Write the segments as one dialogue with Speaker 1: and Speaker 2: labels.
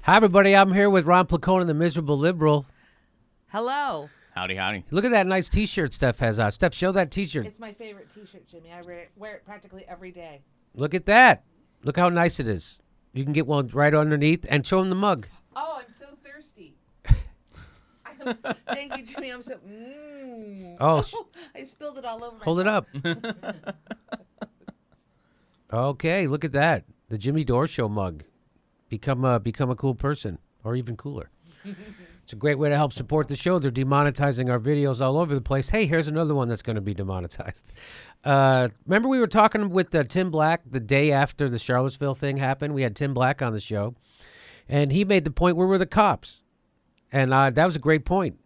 Speaker 1: Hi, everybody. I'm here with Ron Placone and the Miserable Liberal.
Speaker 2: Hello.
Speaker 3: Howdy, howdy.
Speaker 1: Look at that nice T-shirt Steph has on. Steph, show that T-shirt.
Speaker 2: It's my favorite T-shirt, Jimmy. I wear it practically every day.
Speaker 1: Look at that. Look how nice it is. You can get one right underneath and show him the mug.
Speaker 2: Oh, I'm so thirsty. Thank you, Jimmy. I'm so.
Speaker 1: Oh,
Speaker 2: I spilled it all over.
Speaker 1: Hold it up. Okay, look at that. The Jimmy Dore Show mug. Become a cool person, or even cooler. It's a great way to help support the show. They're demonetizing our videos all over the place. Hey, here's another one that's going to be demonetized. Remember we were talking with Tim Black the day after the Charlottesville thing happened? We had Tim Black on the show, and he made the point, where were the cops? And that was a great point.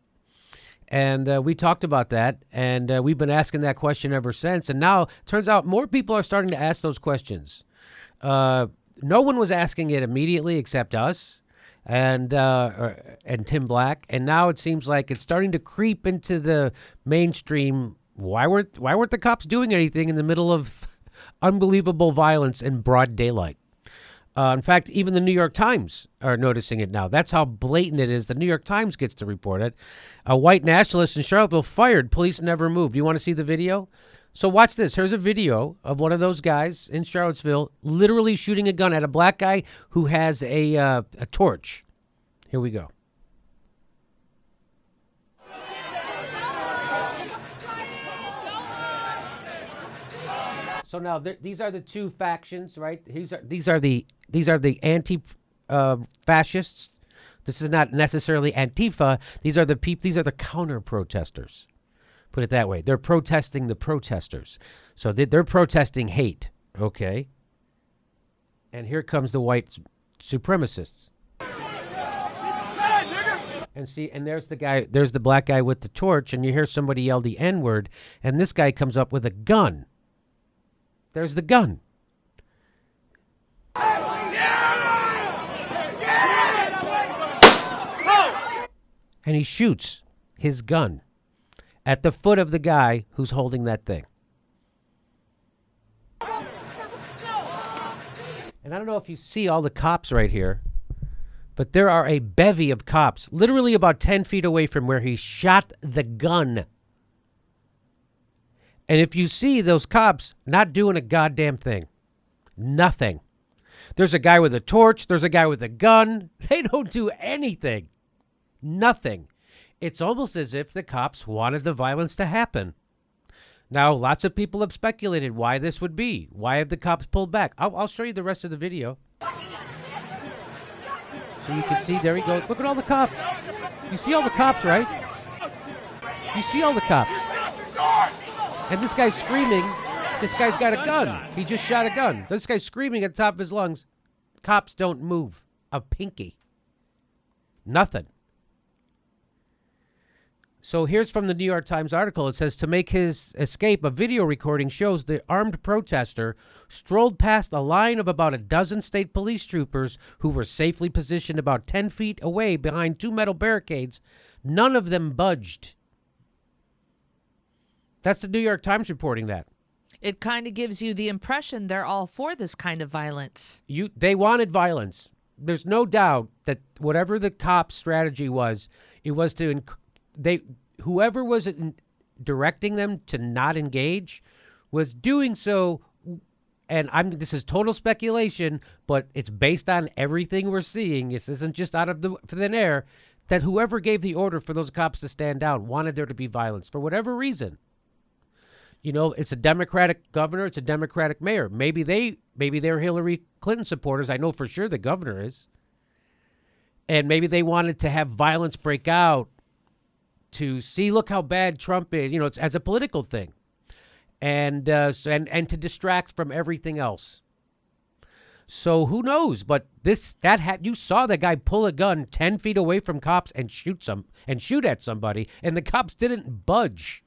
Speaker 1: And we talked about that, and we've been asking that question ever since. And now, it turns out, more people are starting to ask those questions. No one was asking it immediately except us and Tim Black. And now it seems like it's starting to creep into the mainstream. Why weren't the cops doing anything in the middle of unbelievable violence in broad daylight? In fact, even the New York Times are noticing it now. That's how blatant it is. The New York Times gets to report it. A white nationalist in Charlottesville fired. Police never moved. You want to see the video? So watch this. Here's a video of one of those guys in Charlottesville literally shooting a gun at a black guy who has a torch. Here we go. So now these are the two factions, right? These are the anti-fascists. This is not necessarily Antifa. These are the counter protesters. Put it that way. They're protesting the protesters. So they're protesting hate, okay? And here comes the white supremacists. And see, and there's the black guy with the torch, and you hear somebody yell the N-word, and this guy comes up with a gun. There's the gun. And he shoots his gun at the foot of the guy who's holding that thing. And I don't know if you see all the cops right here, but there are a bevy of cops literally about 10 feet away from where he shot the gun. And if you see those cops not doing a goddamn thing, nothing. There's a guy with a torch. There's a guy with a gun. They don't do anything. Nothing. It's almost as if the cops wanted the violence to happen. Now, lots of people have speculated why this would be. Why have the cops pulled back? I'll show you the rest of the video. So you can see, there he goes. Look at all the cops. You see all the cops, right? You see all the cops. And this guy's screaming. This guy's got a gun. He just shot a gun. This guy's screaming at the top of his lungs. Cops don't move a pinky. Nothing. So here's from the New York Times article. It says, to make his escape, a video recording shows the armed protester strolled past a line of about a dozen state police troopers who were safely positioned about 10 feet away behind two metal barricades. None of them budged. That's the New York Times reporting that.
Speaker 2: It kind of gives you the impression they're all for this kind of violence.
Speaker 1: They wanted violence. There's no doubt that whatever the cops' strategy was, it was to whoever was directing them to not engage was doing so. And this is total speculation, but it's based on everything we're seeing. This isn't just out of the thin air, that whoever gave the order for those cops to stand down wanted there to be violence for whatever reason. You know, it's a Democratic governor. It's a Democratic mayor. Maybe they're Hillary Clinton supporters. I know for sure the governor is. And maybe they wanted to have violence break out to see, look how bad Trump is, you know, it's as a political thing. And to distract from everything else. So who knows? But you saw the guy pull a gun 10 feet away from cops and shoot at somebody, and the cops didn't budge.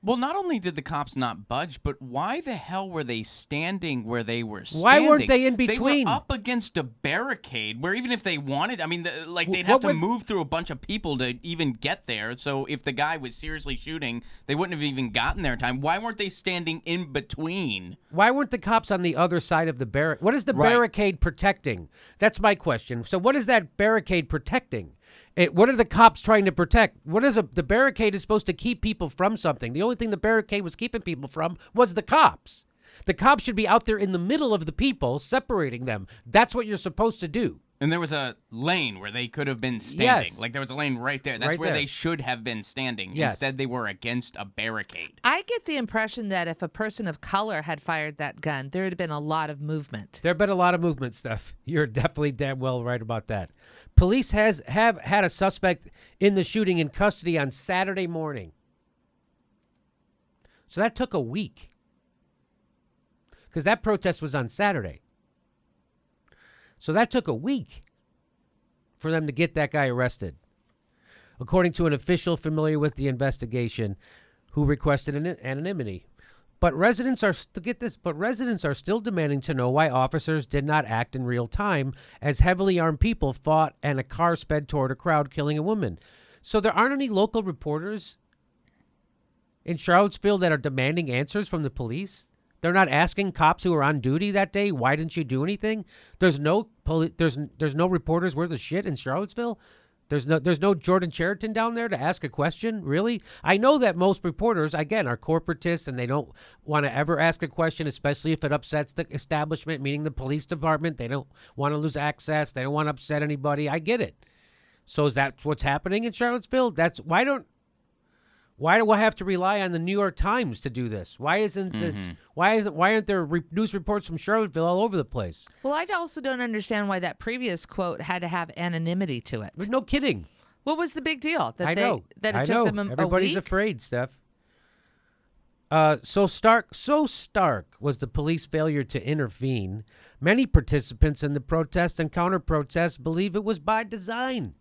Speaker 3: Well, not only did the cops not budge, but why the hell were they standing where they were standing?
Speaker 1: Why weren't they in between?
Speaker 3: They were up against a barricade where even if they wanted, I mean, they'd have
Speaker 1: What
Speaker 3: to
Speaker 1: would-
Speaker 3: move through a bunch of people to even get there. So if the guy was seriously shooting, they wouldn't have even gotten there in time. Why weren't they standing in between?
Speaker 1: Why weren't the cops on the other side of the barricade? What is the
Speaker 3: Right.
Speaker 1: barricade protecting? That's my question. So what is that barricade protecting? What are the cops trying to protect? The barricade is supposed to keep people from something. The only thing the barricade was keeping people from was the cops. The cops should be out there in the middle of the people, separating them. That's what you're supposed to do.
Speaker 3: And there was a lane where they could have been standing.
Speaker 1: Yes.
Speaker 3: Like there was a lane right there. That's
Speaker 1: Right
Speaker 3: where
Speaker 1: there.
Speaker 3: they should have been standing.
Speaker 1: Yes.
Speaker 3: Instead, they were against a barricade.
Speaker 2: I get the impression that if a person of color had fired that gun, there would have been a lot of movement.
Speaker 1: There have been a lot of movement stuff. You're definitely damn well right about that. Police have had a suspect in the shooting in custody on Saturday morning. So that took a week. Because that protest was on Saturday. So that took a week for them to get that guy arrested. According to an official familiar with the investigation who requested anonymity. But residents are still demanding to know why officers did not act in real time as heavily armed people fought and a car sped toward a crowd, killing a woman. So there aren't any local reporters in Charlottesville that are demanding answers from the police? They're not asking cops who are on duty that day, why didn't you do anything? There's no reporters worth of shit in Charlottesville? There's no Jordan Cheriton down there to ask a question? Really? I know that most reporters, again, are corporatists and they don't want to ever ask a question, especially if it upsets the establishment, meaning the police department. They don't want to lose access. They don't want to upset anybody. I get it. So is that what's happening in Charlottesville? Why do I have to rely on the New York Times to do this? Why aren't there news reports from Charlottesville all over the place?
Speaker 2: Well, I also don't understand why that previous quote had to have anonymity to it.
Speaker 1: No kidding.
Speaker 2: What was the big deal? That
Speaker 1: I know.
Speaker 2: That it
Speaker 1: I
Speaker 2: took
Speaker 1: know.
Speaker 2: them a
Speaker 1: Everybody's
Speaker 2: week?
Speaker 1: afraid, Steph. So stark was the police failure to intervene. Many participants in the protest and counter-protest believe it was by design.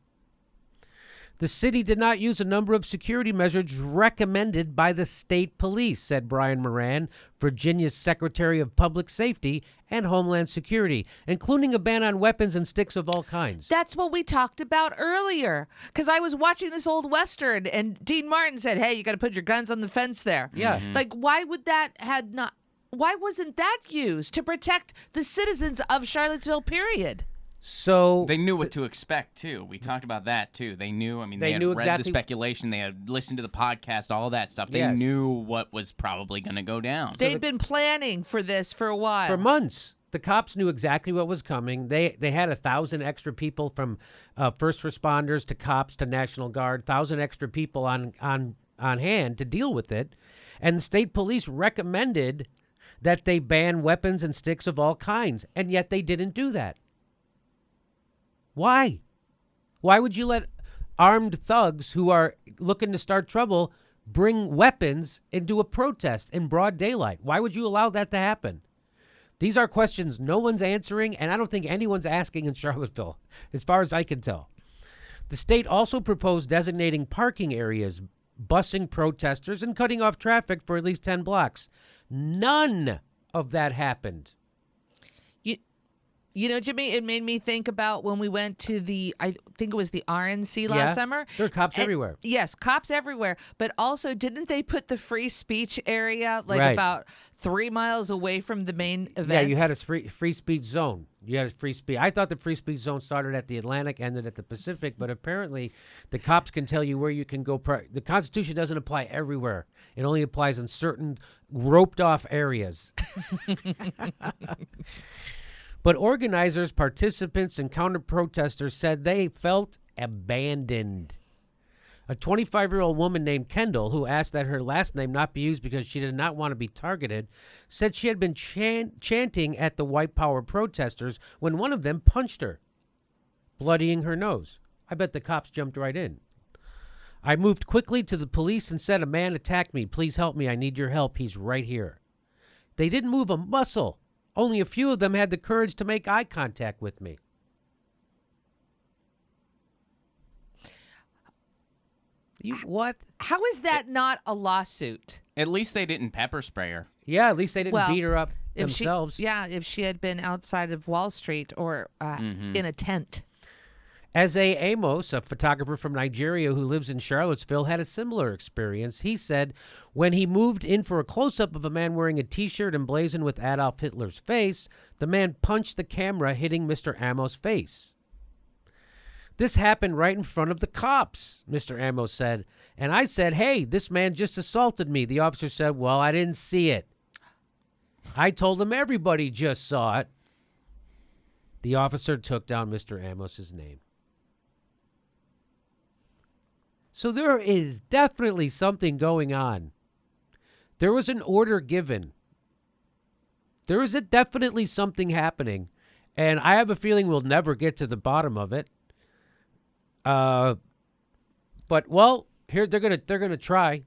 Speaker 1: The city did not use a number of security measures recommended by the state police, said Brian Moran, Virginia's Secretary of Public Safety and Homeland Security, including a ban on weapons and sticks of all kinds.
Speaker 2: That's what we talked about earlier. Because I was watching this old Western and Dean Martin said, hey, you got to put your guns on the fence there.
Speaker 1: Yeah.
Speaker 2: Like, why wasn't that used to protect the citizens of Charlottesville, period?
Speaker 1: So
Speaker 3: They knew what to expect, too. We talked about that, too. They knew. I mean, they had
Speaker 1: knew
Speaker 3: read
Speaker 1: exactly
Speaker 3: the speculation. They had listened to the podcast, all that stuff. They
Speaker 1: Yes.
Speaker 3: knew what was probably going to go down.
Speaker 2: They'd been planning for this for a while.
Speaker 1: for months, the cops knew exactly what was coming. They had 1,000 extra people from first responders to cops to National Guard, 1,000 extra people on hand to deal with it. And the state police recommended that they ban weapons and sticks of all kinds, and yet they didn't do that. Why? Why would you let armed thugs who are looking to start trouble bring weapons into a protest in broad daylight? Why would you allow that to happen? These are questions no one's answering, and I don't think anyone's asking in Charlottesville, as far as I can tell. The state also proposed designating parking areas, busing protesters, and cutting off traffic for at least 10 blocks. None of that happened.
Speaker 2: You know, Jimmy, it made me think about when we went to I think it was the RNC last summer.
Speaker 1: There are cops everywhere.
Speaker 2: Yes, cops everywhere. But also, didn't they put the free speech area
Speaker 1: Right.
Speaker 2: about 3 miles away from the main event?
Speaker 1: Yeah, you had a free speech zone. You had a free speech. I thought the free speech zone started at the Atlantic, ended at the Pacific, but apparently the cops can tell you where you can go. The Constitution doesn't apply everywhere. It only applies in certain roped off areas. But organizers, participants, and counter-protesters said they felt abandoned. A 25-year-old woman named Kendall, who asked that her last name not be used because she did not want to be targeted, said she had been chanting at the white power protesters when one of them punched her, bloodying her nose. I bet the cops jumped right in. I moved quickly to the police and said, "A man attacked me. Please help me. I need your help. He's right here." They didn't move a muscle. Only a few of them had the courage to make eye contact with me. What?
Speaker 2: How is that not a lawsuit?
Speaker 3: At least they didn't pepper spray her.
Speaker 1: Yeah, at least they didn't
Speaker 2: Well,
Speaker 1: beat her up
Speaker 2: If
Speaker 1: themselves.
Speaker 2: if she had been outside of Wall Street or in a tent.
Speaker 1: Eze Amos, a photographer from Nigeria who lives in Charlottesville, had a similar experience. He said when he moved in for a close-up of a man wearing a T-shirt emblazoned with Adolf Hitler's face, the man punched the camera, hitting Mr. Amos' face. This happened right in front of the cops, Mr. Amos said. And I said, hey, this man just assaulted me. The officer said, well, I didn't see it. I told him everybody just saw it. The officer took down Mr. Amos's name. So there is definitely something going on. There was an order given. There is definitely something happening. And I have a feeling we'll never get to the bottom of it. But well, here they're gonna try.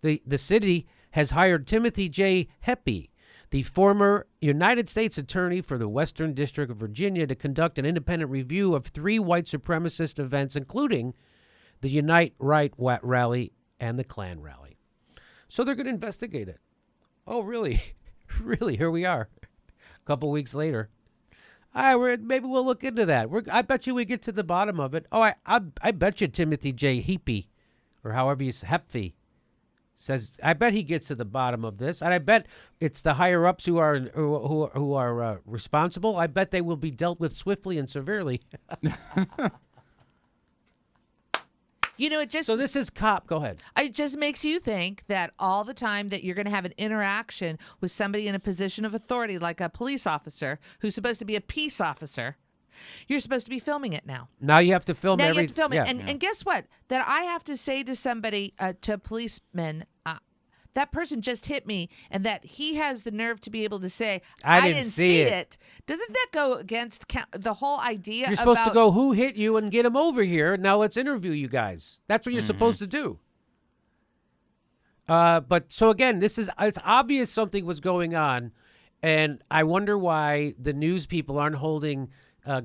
Speaker 1: The city has hired Timothy J. Heppy, the former United States Attorney for the Western District of Virginia, to conduct an independent review of 3 white supremacist events, including the Unite Right rally and the Klan rally. So they're going to investigate it. Oh, really? Really? Here we are, a couple weeks later. All right, maybe we'll look into that. I bet you we get to the bottom of it. Oh, I bet you Timothy J. Heapy, or however you say, Hepfy, says, I bet he gets to the bottom of this, and I bet it's the higher ups who are responsible. I bet they will be dealt with swiftly and severely.
Speaker 2: You know,
Speaker 1: So this is cop. Go ahead.
Speaker 2: It just makes you think that all the time that you're going to have an interaction with somebody in a position of authority, like a police officer who's supposed to be a peace officer, you're supposed to be filming it now.
Speaker 1: Now you have to film
Speaker 2: Now
Speaker 1: every.
Speaker 2: you have to film
Speaker 1: yeah.
Speaker 2: it. And guess what? That I have to say to somebody, to a policeman, that person just hit me, and that he has the nerve to be able to say, I didn't see it. Doesn't that go against the whole idea?
Speaker 1: You're supposed to go, who hit you, and get him over here. Now let's interview you guys. That's what you're supposed to do. But so again, it's obvious something was going on, and I wonder why the news people aren't holding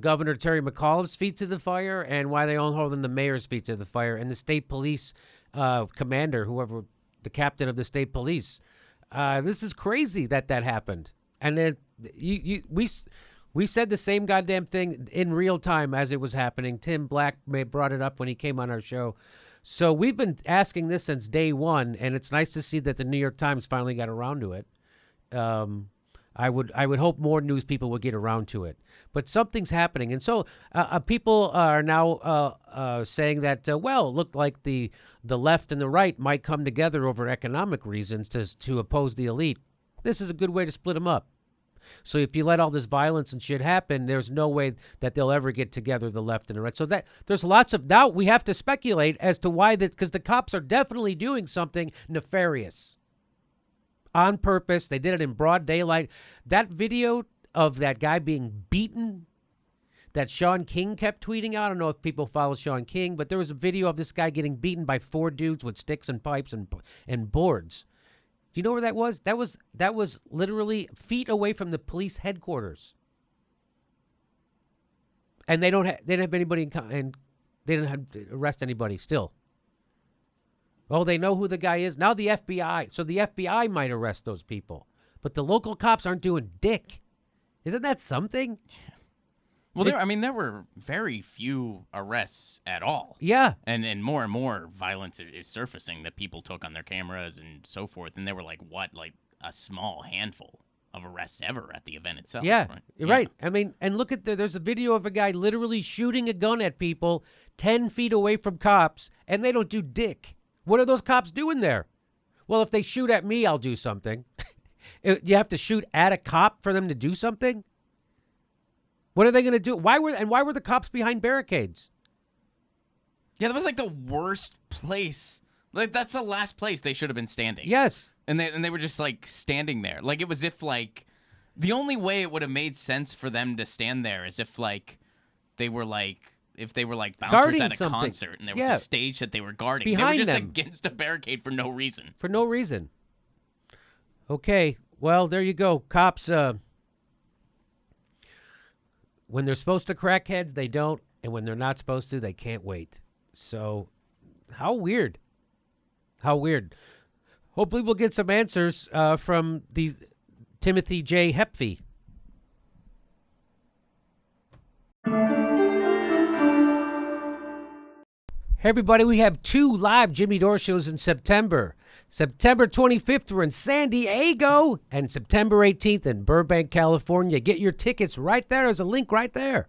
Speaker 1: Governor Terry McAuliffe's feet to the fire, and why they aren't holding the mayor's feet to the fire, and the state police commander, whoever, the captain of the state police. This is crazy that happened. And then we said the same goddamn thing in real time as it was happening. Tim Black brought it up when he came on our show. So we've been asking this since day one, and it's nice to see that the New York Times finally got around to it. I would hope more news people would get around to it. But something's happening. And so people are now saying that, well, it looked like the left and the right might come together over economic reasons to oppose the elite. This is a good way to split them up. So if you let all this violence and shit happen, there's no way that they'll ever get together, the left and the right. So that there's lots of, now we have to speculate as to why that, because the cops are definitely doing something nefarious. On purpose. They did it in broad daylight. That video of that guy being beaten that Sean King kept tweeting out. I don't know if people follow Sean King, but there was a video of this guy getting beaten by 4 dudes with sticks and pipes and boards. Do you know where that was? That was literally feet away from the police headquarters. And they didn't have anybody and they didn't have to arrest anybody still. Oh, they know who the guy is. Now the FBI. So the FBI might arrest those people. But the local cops aren't doing dick. Isn't that something?
Speaker 3: Well, there were very few arrests at all.
Speaker 1: Yeah.
Speaker 3: And more violence is surfacing that people took on their cameras and so forth. And they were like a small handful of arrests ever at the event itself.
Speaker 1: Yeah,
Speaker 3: right.
Speaker 1: Right. I mean, and look at there's a video of a guy literally shooting a gun at people 10 feet away from cops, and they don't do dick. What are those cops doing there? Well, if they shoot at me, I'll do something. You have to shoot at a cop for them to do something? What are they going to do? Why were the cops behind barricades?
Speaker 3: Yeah, that was like the worst place. Like that's the last place they should have been standing.
Speaker 1: Yes.
Speaker 3: And they were just like standing there. Like it was if like the only way it would have made sense for them to stand there is if like they were like if they were like bouncers
Speaker 1: Guarding
Speaker 3: at a
Speaker 1: something.
Speaker 3: concert and there was
Speaker 1: Yeah.
Speaker 3: a stage that they were guarding.
Speaker 1: Behind
Speaker 3: they were just
Speaker 1: them.
Speaker 3: against a barricade for no reason.
Speaker 1: For no reason. Okay. Well, there you go. Cops, when they're supposed to crack heads, they don't. And when they're not supposed to, they can't wait. So How weird. How weird. Hopefully we'll get some answers from these Timothy J. Hepfee. Hey everybody, we have 2 live Jimmy Dore shows in September. September 25th, we're in San Diego, and September 18th in Burbank, California. Get your tickets right there. There's a link right there.